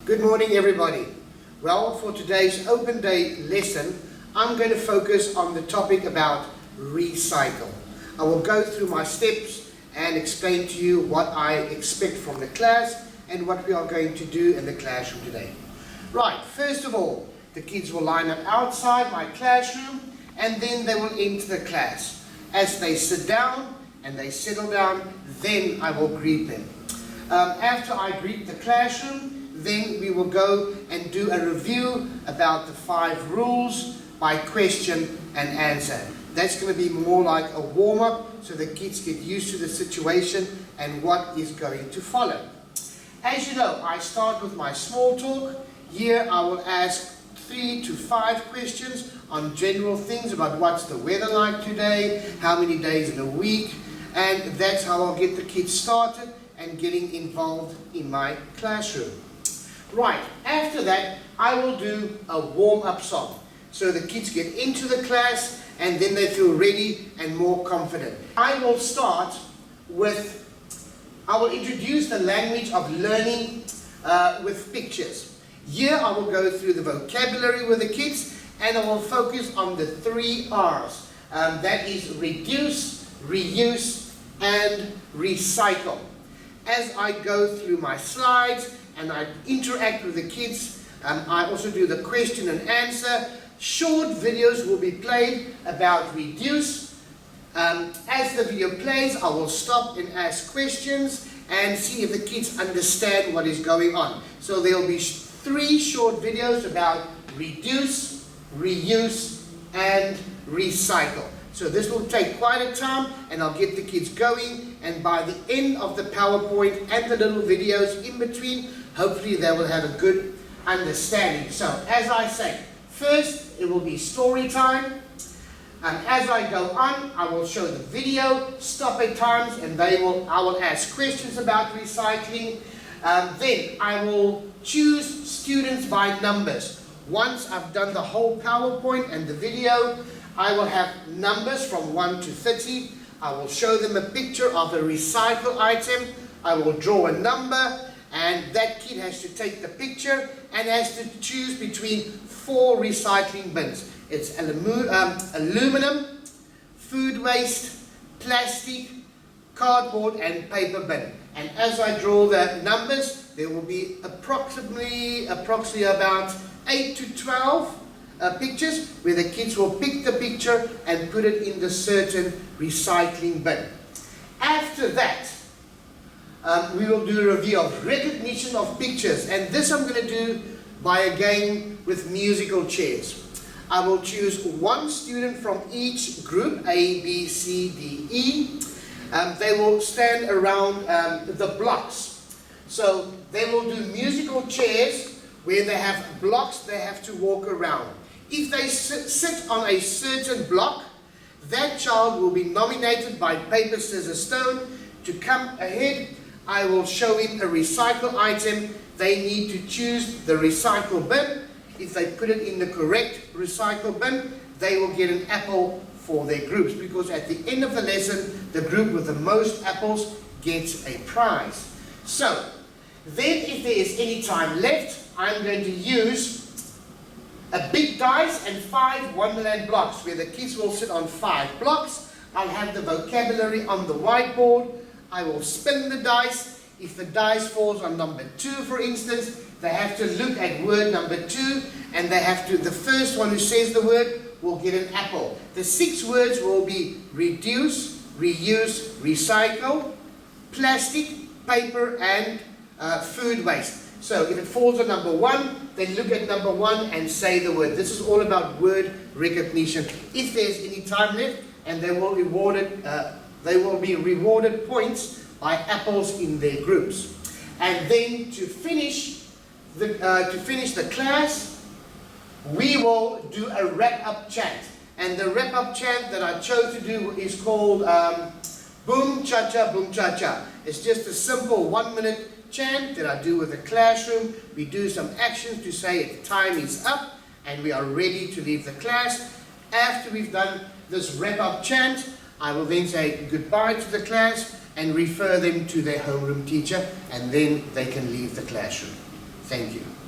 Good morning, everybody. Well, for today's open day lesson, I'm going to focus on the topic about recycle. I will go through my steps and explain to you what I expect from the class and what we are going to do in the classroom today. Right, first of all, the kids will line up outside my classroom and then they will enter the class. As they sit down and they settle down, then I will greet them. After I greet the classroom, then we will go and do a review about the 5 rules by question and answer. That's going to be more like a warm-up so the kids get used to the situation and what is going to follow. As you know, I start with my small talk. Here I will ask 3 to 5 questions on general things about what's the weather like today, how many days in a week, and that's how I'll get the kids started and getting involved in my classroom. Right, after that, I will do a warm-up song. So the kids get into the class and then they feel ready and more confident. I will start with, I will introduce the language of learning with pictures. Here I will go through the vocabulary with the kids and I will focus on the 3 R's. That is reduce, reuse, and recycle. As I go through my slides and I interact with the kids, I also do the question and answer. Short videos will be played about reduce. As the video plays, I will stop and ask questions and see if the kids understand what is going on. So there will be 3 short videos about reduce, reuse, and recycle. So this will take quite a time and I'll get the kids going, and by the end of the PowerPoint and the little videos in between, hopefully they will have a good understanding. So as I say, first it will be story time. As I go on, I will show the video, stop at times, and I will ask questions about recycling. Then I will choose students by numbers. Once I've done the whole PowerPoint and the video, I will have numbers from 1 to 30. I will show them a picture of a recycle item. I will draw a number, and that kid has to take the picture and has to choose between 4 recycling bins. It's aluminum, food waste, plastic, cardboard, and paper bin. And as I draw the numbers, there will be approximately about 8 to 12 pictures where the kids will pick the picture and put it in the certain recycling bin. After that, we will do a review of recognition of pictures, and this I'm going to do by a game with musical chairs. I will choose 1 student from each group, A, B, C, D, E. They will stand around the blocks. So they will do musical chairs where they have blocks they have to walk around. If they sit on a certain block, that child will be nominated by paper, scissors, stone to come ahead. I will show him a recycle item. They need to choose the recycle bin. If they put it in the correct recycle bin, they will get an apple for their groups, because at the end of the lesson, the group with the most apples gets a prize. So, then if there is any time left, I'm going to use a big dice and 5 Wonderland blocks where the kids will sit on 5 blocks. I'll have the vocabulary on the whiteboard. I will spin the dice. If the dice falls on number 2, for instance, they have to look at word number 2, and they have to, the first one who says the word will get an apple. The 6 words will be reduce, reuse, recycle, plastic, paper, and food waste. So if it falls on number 1, then look at number 1 and say the word. This is all about word recognition. If there's any time left, and they will be rewarded points by apples in their groups. And then to finish the class, we will do a wrap-up chant. And the wrap-up chant that I chose to do is called Boom Cha Cha Boom Cha Cha. It's just a simple 1-minute chant that I do with the classroom. We do some actions to say time is up and we are ready to leave the class. After we've done this wrap-up chant, I will then say goodbye to the class and refer them to their homeroom teacher, and then they can leave the classroom. Thank you.